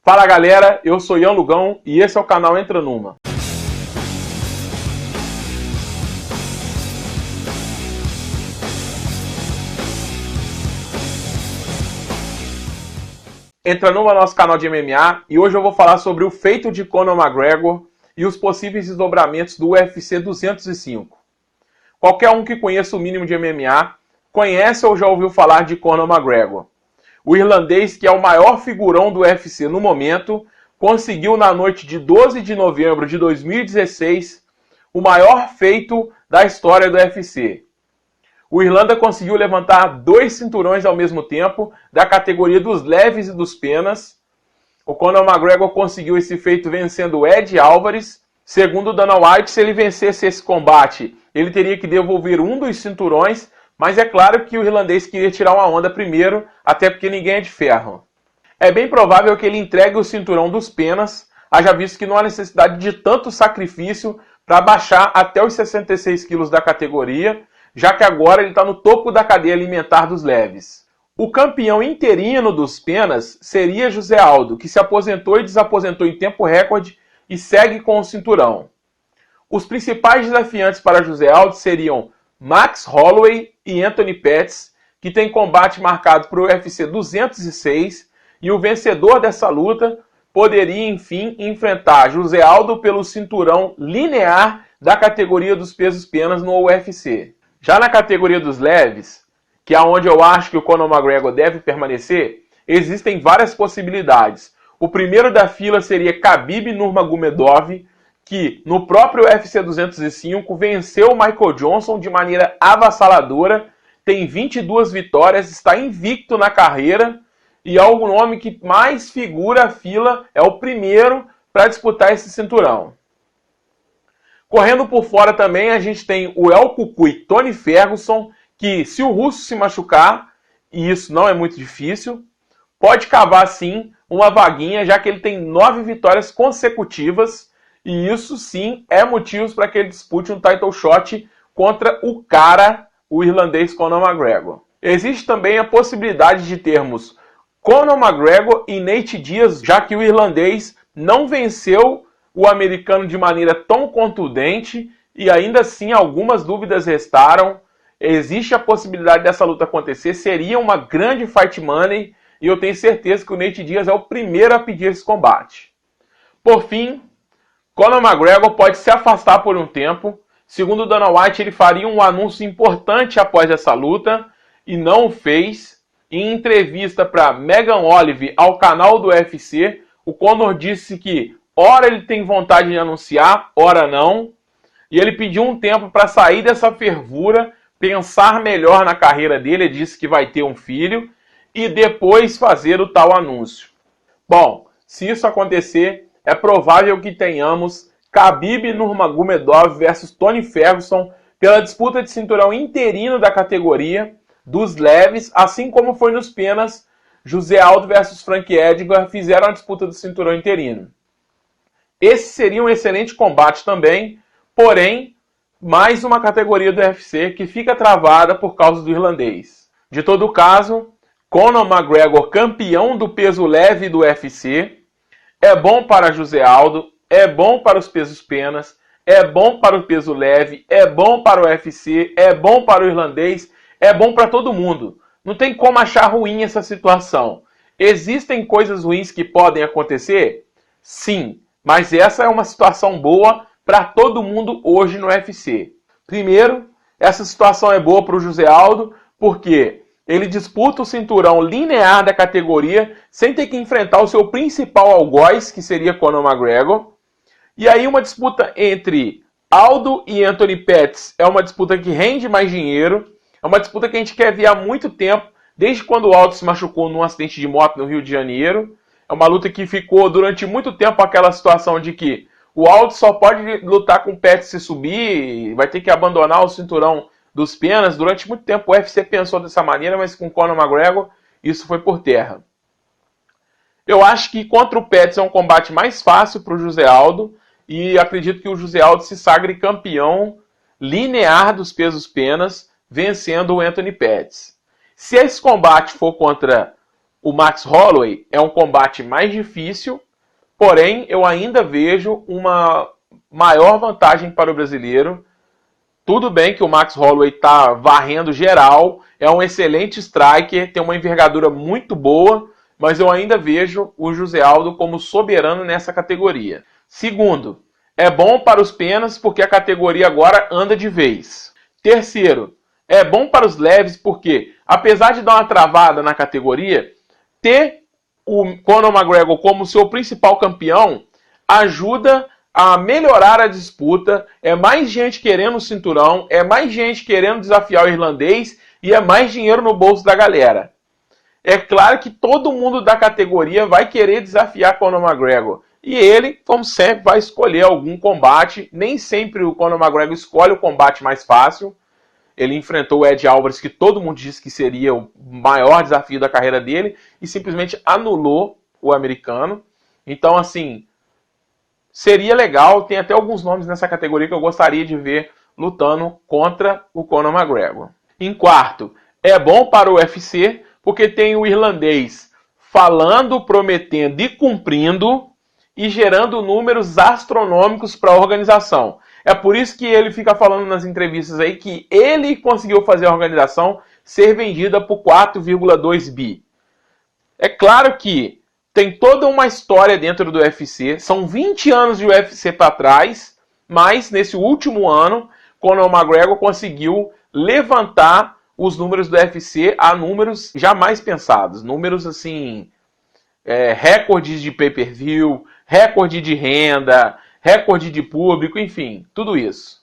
Fala galera, eu sou Ian Lugão e esse é o canal Entra Numa. Entra Numa, nosso canal de MMA, e hoje eu vou falar sobre o feito de Conor McGregor e os possíveis desdobramentos do UFC 205. Qualquer um que conheça o mínimo de MMA conhece ou já ouviu falar de Conor McGregor. O irlandês, que é o maior figurão do UFC no momento, conseguiu na noite de 12 de novembro de 2016 o maior feito da história do UFC. O Irlanda conseguiu levantar 2 cinturões ao mesmo tempo, da categoria dos leves e dos penas. O Conor McGregor conseguiu esse feito vencendo Ed Álvares. Segundo Dana White, se ele vencesse esse combate, ele teria que devolver um dos cinturões, mas é claro que o irlandês queria tirar uma onda primeiro, até porque ninguém é de ferro. É bem provável que ele entregue o cinturão dos penas, haja visto que não há necessidade de tanto sacrifício para baixar até os 66 quilos da categoria, já que agora ele está no topo da cadeia alimentar dos leves. O campeão interino dos penas seria José Aldo, que se aposentou e desaposentou em tempo recorde e segue com o cinturão. Os principais desafiantes para José Aldo seriam Max Holloway e Anthony Pettis, que tem combate marcado para o UFC 206, e o vencedor dessa luta poderia, enfim, enfrentar José Aldo pelo cinturão linear da categoria dos pesos penas no UFC. Já na categoria dos leves, que é onde eu acho que o Conor McGregor deve permanecer, existem várias possibilidades. O primeiro da fila seria Khabib Nurmagomedov, que no próprio UFC 205 venceu o Michael Johnson de maneira avassaladora, tem 22 vitórias, está invicto na carreira, e é o nome que mais figura a fila, é o primeiro para disputar esse cinturão. Correndo por fora também a gente tem o El Cucuy Tony Ferguson, que se o russo se machucar, e isso não é muito difícil, pode cavar sim uma vaguinha, já que ele tem 9 vitórias consecutivas, e isso sim é motivo para que ele dispute um title shot contra o irlandês Conor McGregor. Existe também a possibilidade de termos Conor McGregor e Nate Diaz, já que o irlandês não venceu o americano de maneira tão contundente e ainda assim algumas dúvidas restaram. Existe a possibilidade dessa luta acontecer, seria uma grande fight money e eu tenho certeza que o Nate Diaz é o primeiro a pedir esse combate. Por fim, Conor McGregor pode se afastar por um tempo. Segundo Dana White, ele faria um anúncio importante após essa luta e não o fez. Em entrevista para Megan Olive ao canal do UFC, o Conor disse que ora ele tem vontade de anunciar, ora não. E ele pediu um tempo para sair dessa fervura, pensar melhor na carreira dele. Ele disse que vai ter um filho e depois fazer o tal anúncio. Bom, se isso acontecer, é provável que tenhamos Khabib Nurmagomedov versus Tony Ferguson pela disputa de cinturão interino da categoria dos leves, assim como foi nos penas, José Aldo versus Frank Edgar fizeram a disputa do cinturão interino. Esse seria um excelente combate também, porém, mais uma categoria do UFC que fica travada por causa do irlandês. De todo caso, Conor McGregor, campeão do peso leve do UFC, é bom para José Aldo, é bom para os pesos penas, é bom para o peso leve, é bom para o UFC, é bom para o irlandês, é bom para todo mundo. Não tem como achar ruim essa situação. Existem coisas ruins que podem acontecer? Sim, mas essa é uma situação boa para todo mundo hoje no UFC. Primeiro, essa situação é boa para o José Aldo, porque ele disputa o cinturão linear da categoria sem ter que enfrentar o seu principal algoz, que seria Conor McGregor. E aí uma disputa entre Aldo e Anthony Pettis é uma disputa que rende mais dinheiro. É uma disputa que a gente quer ver há muito tempo, desde quando o Aldo se machucou num acidente de moto no Rio de Janeiro. É uma luta que ficou durante muito tempo aquela situação de que o Aldo só pode lutar com o Pettis se subir, vai ter que abandonar o cinturão dos penas. Durante muito tempo o UFC pensou dessa maneira, mas com Conor McGregor isso foi por terra. Eu acho que contra o Pettis é um combate mais fácil para o José Aldo e acredito que o José Aldo se sagre campeão linear dos pesos penas, vencendo o Anthony Pettis. Se esse combate for contra o Max Holloway é um combate mais difícil, porém eu ainda vejo uma maior vantagem para o brasileiro. Tudo bem que o Max Holloway está varrendo geral, é um excelente striker, tem uma envergadura muito boa, mas eu ainda vejo o José Aldo como soberano nessa categoria. Segundo, é bom para os penas porque a categoria agora anda de vez. Terceiro, é bom para os leves porque, apesar de dar uma travada na categoria, ter o Conor McGregor como seu principal campeão ajuda a melhorar a disputa, é mais gente querendo o cinturão, é mais gente querendo desafiar o irlandês e é mais dinheiro no bolso da galera. É claro que todo mundo da categoria vai querer desafiar Conor McGregor. E ele, como sempre, vai escolher algum combate. Nem sempre o Conor McGregor escolhe o combate mais fácil. Ele enfrentou o Ed Alvarez, que todo mundo disse que seria o maior desafio da carreira dele, e simplesmente anulou o americano. Então, assim, seria legal. Tem até alguns nomes nessa categoria que eu gostaria de ver lutando contra o Conor McGregor. Em quarto, é bom para o UFC, porque tem o irlandês falando, prometendo e cumprindo e gerando números astronômicos para a organização. É por isso que ele fica falando nas entrevistas aí que ele conseguiu fazer a organização ser vendida por 4,2 bi. É claro que tem toda uma história dentro do UFC, são 20 anos de UFC para trás, mas nesse último ano, Conor McGregor conseguiu levantar os números do UFC a números jamais pensados. Números assim, recordes de pay-per-view, recorde de renda, recorde de público, enfim, tudo isso.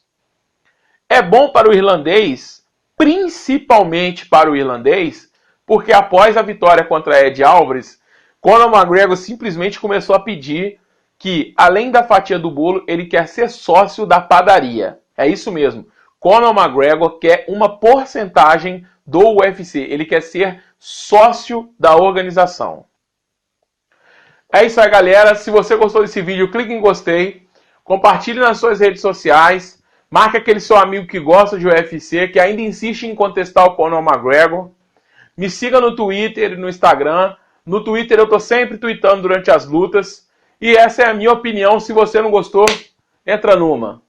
É bom para o irlandês, principalmente para o irlandês, porque após a vitória contra Ed Alvarez, Conor McGregor simplesmente começou a pedir que, além da fatia do bolo, ele quer ser sócio da padaria. É isso mesmo. Conor McGregor quer uma porcentagem do UFC. Ele quer ser sócio da organização. É isso aí, galera. Se você gostou desse vídeo, clique em gostei. Compartilhe nas suas redes sociais. Marque aquele seu amigo que gosta de UFC, que ainda insiste em contestar o Conor McGregor. Me siga no Twitter e no Instagram. No Twitter eu estou sempre tweetando durante as lutas. E essa é a minha opinião. Se você não gostou, entra numa.